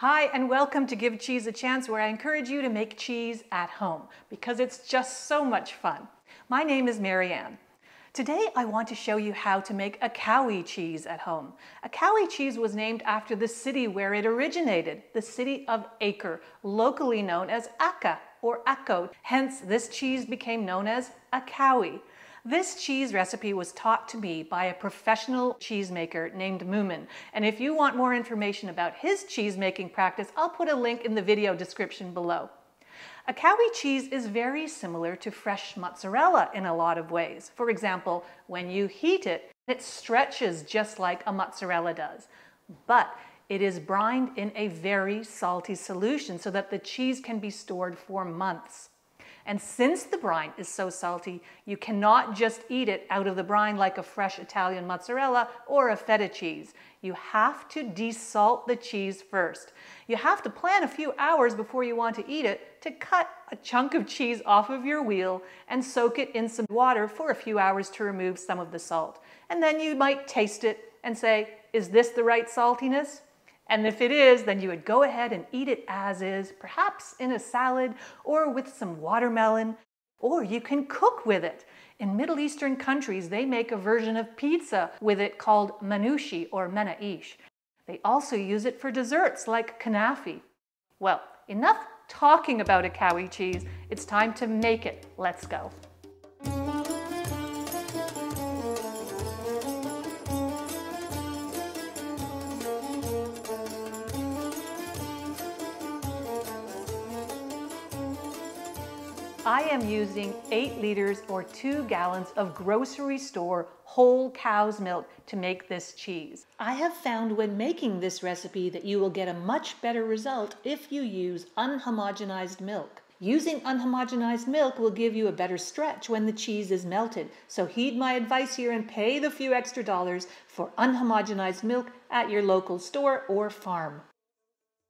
Hi, and welcome to Give Cheese a Chance, where I encourage you to make cheese at home because it's just so much fun. My name is Marianne. Today I want to show you how to make Akawi cheese at home. Akawi cheese was named after the city where it originated, the city of Acre, locally known as Akka or Akko. Hence, this cheese became known as Akkawi. This cheese recipe was taught to me by a professional cheesemaker named Moomin. And if you want more information about his cheese-making practice, I'll put a link in the video description below. Akawi cheese is very similar to fresh mozzarella in a lot of ways. For example, when you heat it, it stretches just like a mozzarella does. But it is brined in a very salty solution so that the cheese can be stored for months. And since the brine is so salty, you cannot just eat it out of the brine like a fresh Italian mozzarella or a feta cheese. You have to desalt the cheese first. You have to plan a few hours before you want to eat it to cut a chunk of cheese off of your wheel and soak it in some water for a few hours to remove some of the salt. And then you might taste it and say, is this the right saltiness? And if it is, then you would go ahead and eat it as is, perhaps in a salad or with some watermelon, or you can cook with it. In Middle Eastern countries, they make a version of pizza with it called Manouchi or Manaeesh. They also use it for desserts like Kunafe. Well, enough talking about Akawi cheese. It's time to make it. Let's go. I am using 8 liters or 2 gallons of grocery store whole cow's milk to make this cheese. I have found when making this recipe that you will get a much better result if you use unhomogenized milk. Using unhomogenized milk will give you a better stretch when the cheese is melted, so heed my advice here and pay the few extra dollars for unhomogenized milk at your local store or farm.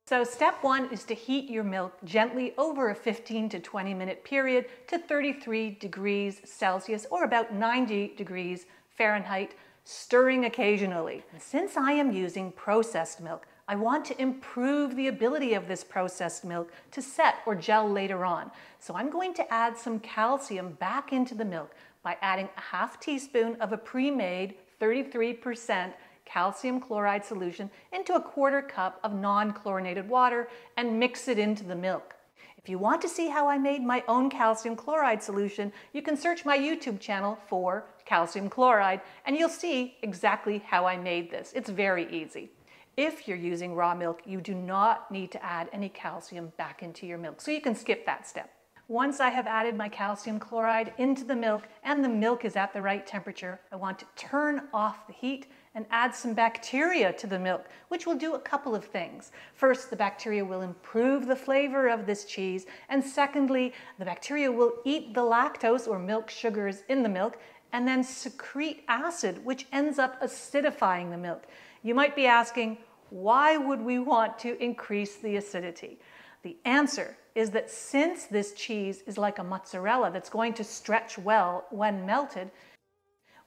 So step 1 is to heat your milk gently over a 15 to 20 minute period to 33 degrees Celsius or about 90 degrees Fahrenheit, stirring occasionally. And since I am using processed milk, I want to improve the ability of this processed milk to set or gel later on. So I'm going to add some calcium back into the milk by adding a half teaspoon of a pre-made 33% calcium chloride solution into a 1/4 cup of non-chlorinated water and mix it into the milk. If you want to see how I made my own calcium chloride solution, you can search my YouTube channel for calcium chloride and you'll see exactly how I made this. It's very easy. If you're using raw milk, you do not need to add any calcium back into your milk, so you can skip that step. Once I have added my calcium chloride into the milk and the milk is at the right temperature, I want to turn off the heat and add some bacteria to the milk, which will do a couple of things. First, the bacteria will improve the flavor of this cheese, and secondly, the bacteria will eat the lactose or milk sugars in the milk and then secrete acid, which ends up acidifying the milk. You might be asking, why would we want to increase the acidity? The answer is that since this cheese is like a mozzarella that's going to stretch well when melted,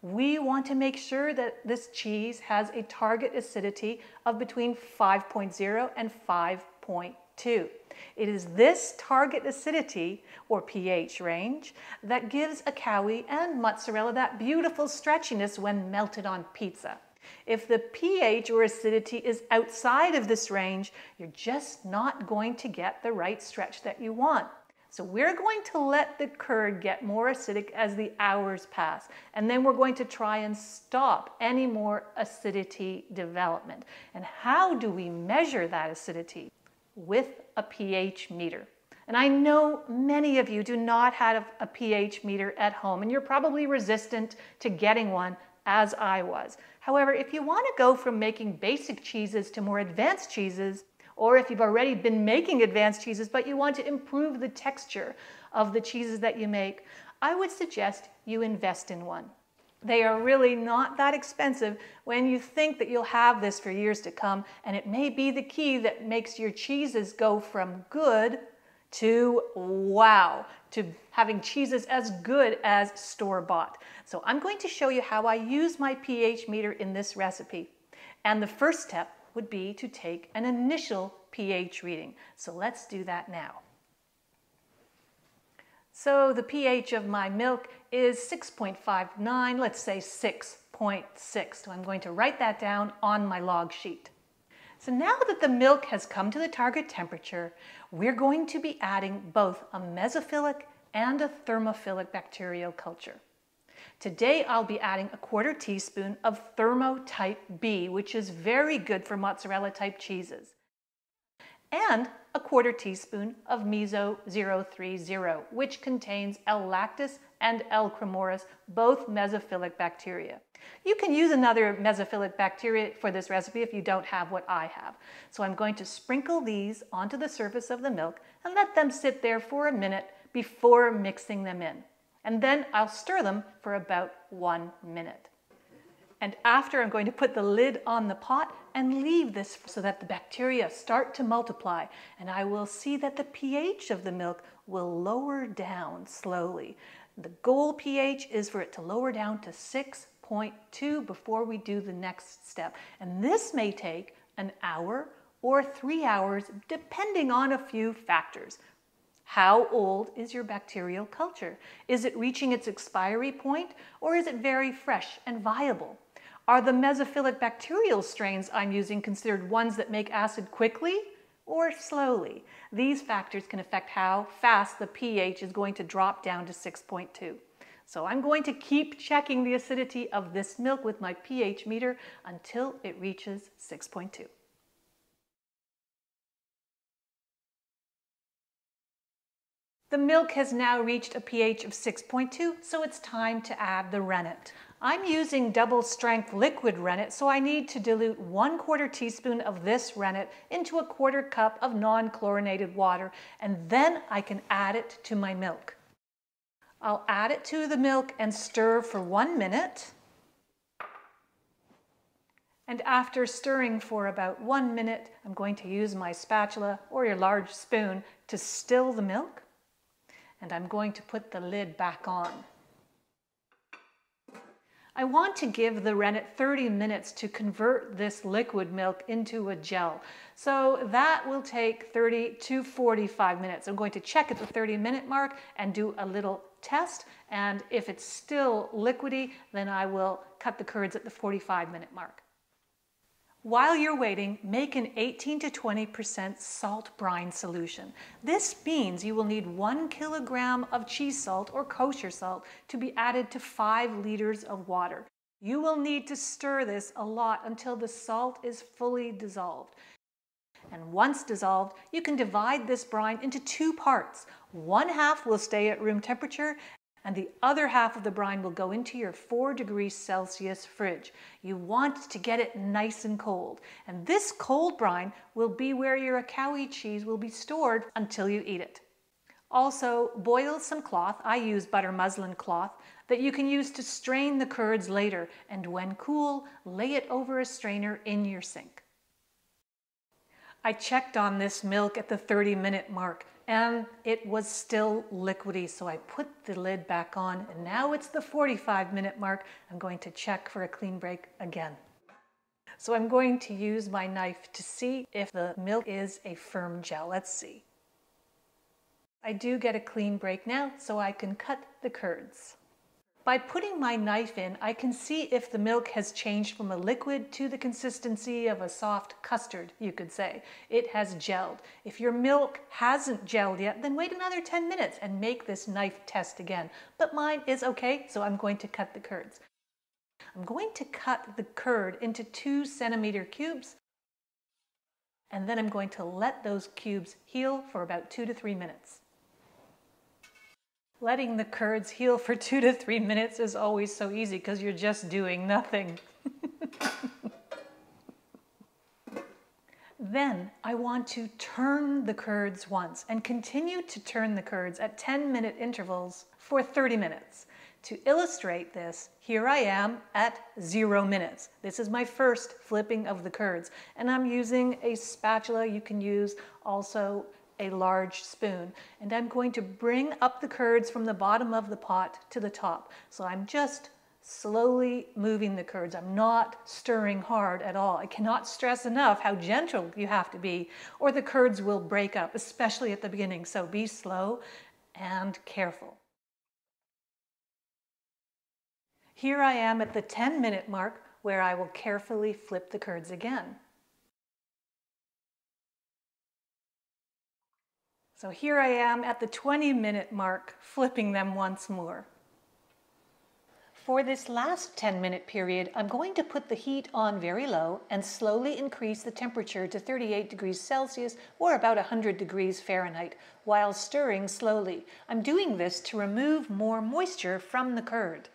we want to make sure that this cheese has a target acidity of between 5.0 and 5.2. It is this target acidity, or pH range, that gives Akkawi and mozzarella that beautiful stretchiness when melted on pizza. If the pH or acidity is outside of this range, you're just not going to get the right stretch that you want. So we're going to let the curd get more acidic as the hours pass, and then we're going to try and stop any more acidity development. And how do we measure that acidity? With a pH meter. And I know many of you do not have a pH meter at home, and you're probably resistant to getting one, as I was. However, if you want to go from making basic cheeses to more advanced cheeses, or if you've already been making advanced cheeses but you want to improve the texture of the cheeses that you make, I would suggest you invest in one. They are really not that expensive when you think that you'll have this for years to come, and it may be the key that makes your cheeses go from good to wow, to having cheeses as good as store-bought. So I'm going to show you how I use my pH meter in this recipe. And the first step would be to take an initial pH reading. So let's do that now. So the pH of my milk is 6.59, let's say 6.6. So I'm going to write that down on my log sheet. So now that the milk has come to the target temperature, we're going to be adding both a mesophilic and a thermophilic bacterial culture. Today I'll be adding a 1/4 teaspoon of thermotype B, which is very good for mozzarella type cheeses, and a 1/4 teaspoon of Meso 030, which contains L. lactis and L. cremoris, both mesophilic bacteria. You can use another mesophilic bacteria for this recipe if you don't have what I have. So I'm going to sprinkle these onto the surface of the milk and let them sit there for a minute before mixing them in. And then I'll stir them for about 1 minute. And after, I'm going to put the lid on the pot and leave this so that the bacteria start to multiply. And I will see that the pH of the milk will lower down slowly. The goal pH is for it to lower down to 6.2 before we do the next step. And this may take an hour or 3 hours, depending on a few factors. How old is your bacterial culture? Is it reaching its expiry point, or is it very fresh and viable? Are the mesophilic bacterial strains I'm using considered ones that make acid quickly or slowly? These factors can affect how fast the pH is going to drop down to 6.2. So I'm going to keep checking the acidity of this milk with my pH meter until it reaches 6.2. The milk has now reached a pH of 6.2, so it's time to add the rennet. I'm using double strength liquid rennet, so I need to dilute 1/4 teaspoon of this rennet into a 1/4 cup of non-chlorinated water, and then I can add it to my milk. I'll add it to the milk and stir for 1 minute. And after stirring for about 1 minute, I'm going to use my spatula or your large spoon to still the milk. And I'm going to put the lid back on. I want to give the rennet 30 minutes to convert this liquid milk into a gel. So that will take 30 to 45 minutes. I'm going to check at the 30-minute mark and do a little test. And if it's still liquidy, then I will cut the curds at the 45-minute mark. While you're waiting, make an 18 to 20% salt brine solution. This means you will need 1 kilogram of cheese salt or kosher salt to be added to 5 liters of water. You will need to stir this a lot until the salt is fully dissolved. And once dissolved, you can divide this brine into 2 parts. 1/2 will stay at room temperature, and the other half of the brine will go into your 4°C fridge. You want to get it nice and cold. And this cold brine will be where your Akawi cheese will be stored until you eat it. Also, boil some cloth, I use butter muslin cloth, that you can use to strain the curds later. And when cool, lay it over a strainer in your sink. I checked on this milk at the 30-minute mark, and it was still liquidy, so I put the lid back on, and now it's the 45-minute mark. I'm going to check for a clean break again. So I'm going to use my knife to see if the milk is a firm gel. Let's see. I do get a clean break now, so I can cut the curds. By putting my knife in, I can see if the milk has changed from a liquid to the consistency of a soft custard, you could say. It has gelled. If your milk hasn't gelled yet, then wait another 10 minutes and make this knife test again. But mine is okay, so I'm going to cut the curds. I'm going to cut the curd into 2-centimeter cubes, and then I'm going to let those cubes heal for about 2 to 3 minutes. Letting the curds heal for 2 to 3 minutes is always so easy because you're just doing nothing. Then I want to turn the curds once and continue to turn the curds at 10-minute intervals for 30 minutes. To illustrate this, here I am at 0 minutes. This is my first flipping of the curds, and I'm using a spatula. You can use also a large spoon, and I'm going to bring up the curds from the bottom of the pot to the top. So I'm just slowly moving the curds. I'm not stirring hard at all. I cannot stress enough how gentle you have to be, or the curds will break up, especially at the beginning. So be slow and careful. Here I am at the 10-minute mark, where I will carefully flip the curds again. So here I am at the 20-minute mark, flipping them once more. For this last 10-minute period, I'm going to put the heat on very low and slowly increase the temperature to 38 degrees Celsius or about 100 degrees Fahrenheit while stirring slowly. I'm doing this to remove more moisture from the curd.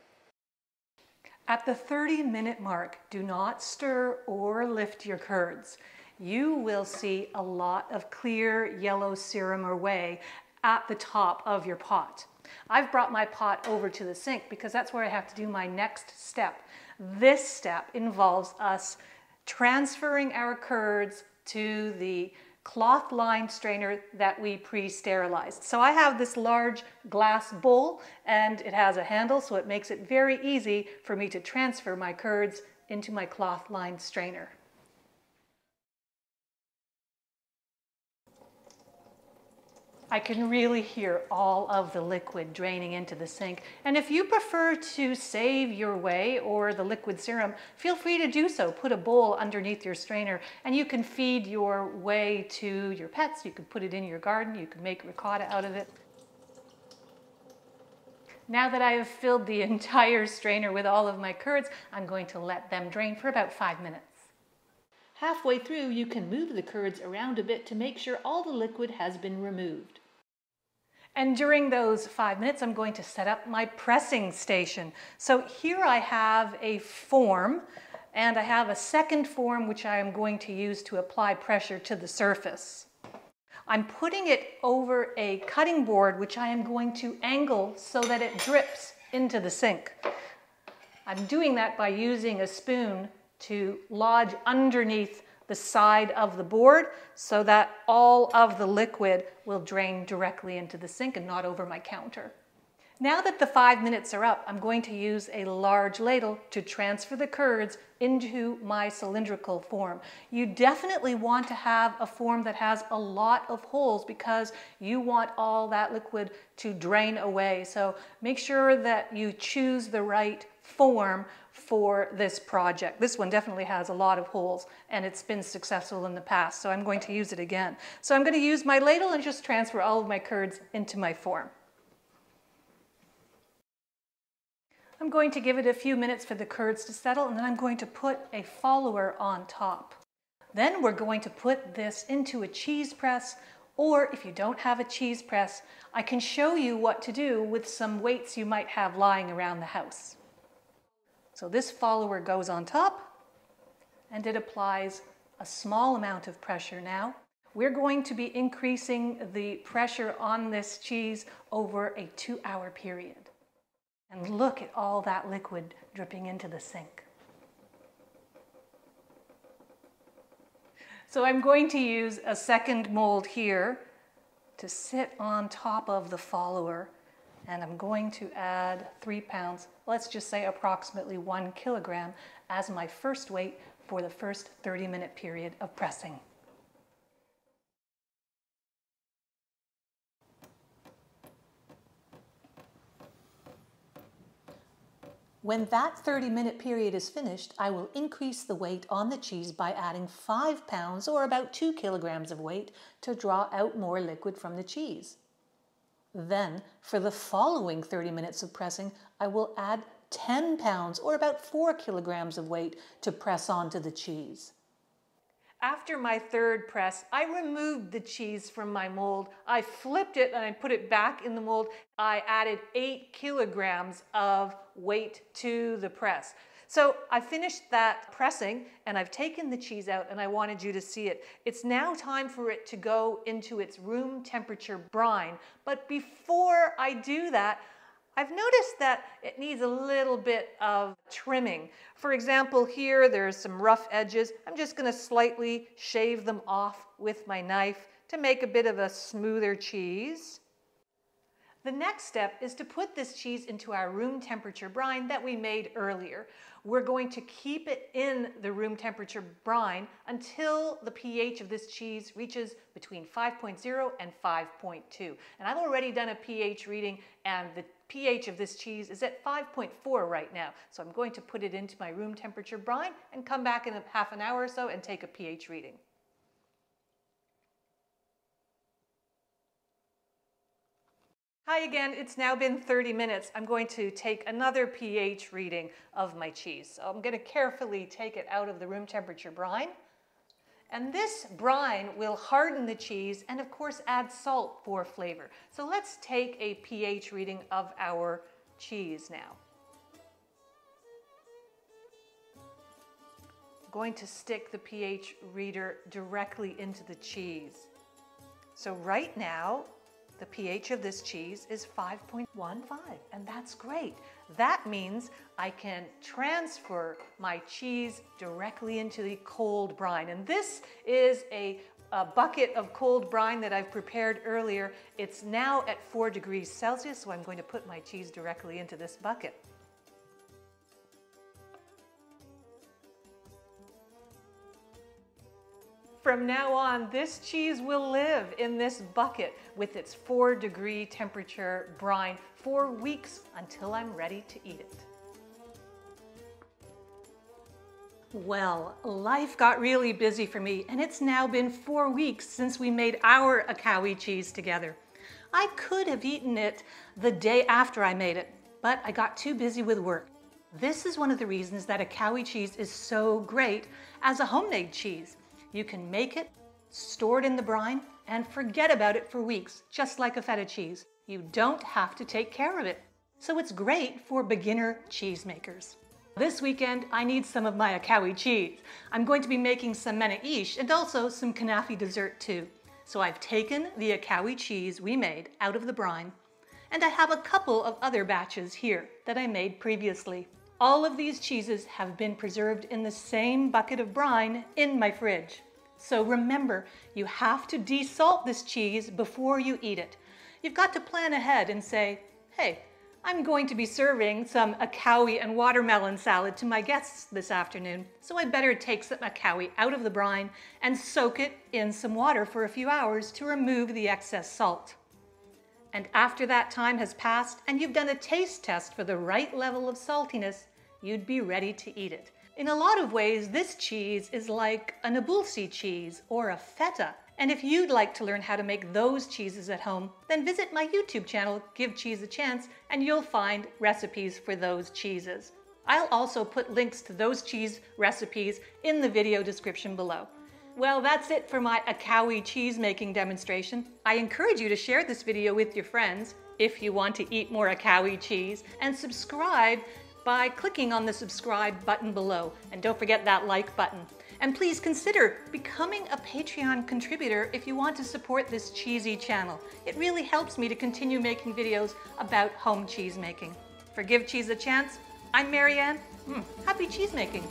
At the 30-minute mark, do not stir or lift your curds. You will see a lot of clear yellow serum or whey at the top of your pot. I've brought my pot over to the sink because that's where I have to do my next step. This step involves us transferring our curds to the cloth-lined strainer that we pre-sterilized. So I have this large glass bowl and it has a handle, so it makes it very easy for me to transfer my curds into my cloth-lined strainer. I can really hear all of the liquid draining into the sink. And if you prefer to save your whey or the liquid serum, feel free to do so. Put a bowl underneath your strainer and you can feed your whey to your pets. You can put it in your garden. You can make ricotta out of it. Now that I have filled the entire strainer with all of my curds, I'm going to let them drain for about 5 minutes. Halfway through, you can move the curds around a bit to make sure all the liquid has been removed. And during those 5 minutes, I'm going to set up my pressing station. So here I have a form, and I have a second form which I am going to use to apply pressure to the surface. I'm putting it over a cutting board which I am going to angle so that it drips into the sink. I'm doing that by using a spoon to lodge underneath the side of the board so that all of the liquid will drain directly into the sink and not over my counter. Now that the 5 minutes are up, I'm going to use a large ladle to transfer the curds into my cylindrical form. You definitely want to have a form that has a lot of holes because you want all that liquid to drain away. So make sure that you choose the right form for this project. This one definitely has a lot of holes and it's been successful in the past, so I'm going to use it again. So I'm going to use my ladle and just transfer all of my curds into my form. I'm going to give it a few minutes for the curds to settle, and then I'm going to put a follower on top. Then we're going to put this into a cheese press, or if you don't have a cheese press, I can show you what to do with some weights you might have lying around the house. So this follower goes on top and it applies a small amount of pressure now. We're going to be increasing the pressure on this cheese over a 2-hour period. And look at all that liquid dripping into the sink. So I'm going to use a second mold here to sit on top of the follower, and I'm going to add 3 pounds, let's just say approximately 1 kilogram, as my first weight for the first 30-minute period of pressing. When that 30-minute period is finished, I will increase the weight on the cheese by adding 5 pounds or about 2 kilograms of weight to draw out more liquid from the cheese. Then, for the following 30 minutes of pressing, I will add 10 pounds or about 4 kilograms of weight to press onto the cheese. After my third press, I removed the cheese from my mold. I flipped it and I put it back in the mold. I added 8 kilograms of weight to the press. So I finished that pressing and I've taken the cheese out and I wanted you to see it. It's now time for it to go into its room temperature brine. But before I do that, I've noticed that it needs a little bit of trimming. For example, here there's some rough edges. I'm just going to slightly shave them off with my knife to make a bit of a smoother cheese. The next step is to put this cheese into our room temperature brine that we made earlier. We're going to keep it in the room temperature brine until the pH of this cheese reaches between 5.0 and 5.2. And I've already done a pH reading, and the pH of this cheese is at 5.4 right now. So I'm going to put it into my room temperature brine and come back in half an hour or so and take a pH reading. Hi again, it's now been 30 minutes. I'm going to take another pH reading of my cheese. So I'm going to carefully take it out of the room temperature brine. And this brine will harden the cheese and of course add salt for flavor. So let's take a pH reading of our cheese now. I'm going to stick the pH reader directly into the cheese. So right now, the pH of this cheese is 5.15, and that's great. That means I can transfer my cheese directly into the cold brine. And this is a bucket of cold brine that I've prepared earlier. It's now at 4 degrees Celsius, so I'm going to put my cheese directly into this bucket. From now on, this cheese will live in this bucket with its 4-degree temperature brine for weeks until I'm ready to eat it. Well, life got really busy for me, and it's now been 4 weeks since we made our Akawi cheese together. I could have eaten it the day after I made it, but I got too busy with work. This is one of the reasons that Akawi cheese is so great as a homemade cheese. You can make it, store it in the brine, and forget about it for weeks, just like a feta cheese. You don't have to take care of it. So it's great for beginner cheesemakers. This weekend, I need some of my Akawi cheese. I'm going to be making some Manaeesh and also some Kunafe dessert too. So I've taken the Akawi cheese we made out of the brine, and I have a couple of other batches here that I made previously. All of these cheeses have been preserved in the same bucket of brine in my fridge. So remember, you have to desalt this cheese before you eat it. You've got to plan ahead and say, hey, I'm going to be serving some Akkawi and watermelon salad to my guests this afternoon, so I better take some Akkawi out of the brine and soak it in some water for a few hours to remove the excess salt. And after that time has passed and you've done a taste test for the right level of saltiness, you'd be ready to eat it. In a lot of ways, this cheese is like a Nabulsi cheese or a feta. And if you'd like to learn how to make those cheeses at home, then visit my YouTube channel, Give Cheese a Chance, and you'll find recipes for those cheeses. I'll also put links to those cheese recipes in the video description below. Well, that's it for my Akawi cheese making demonstration. I encourage you to share this video with your friends if you want to eat more Akawi cheese, and subscribe by clicking on the subscribe button below. And don't forget that like button. And please consider becoming a Patreon contributor if you want to support this cheesy channel. It really helps me to continue making videos about home cheese making. For Give Cheese a Chance, I'm Marianne. Happy cheese making.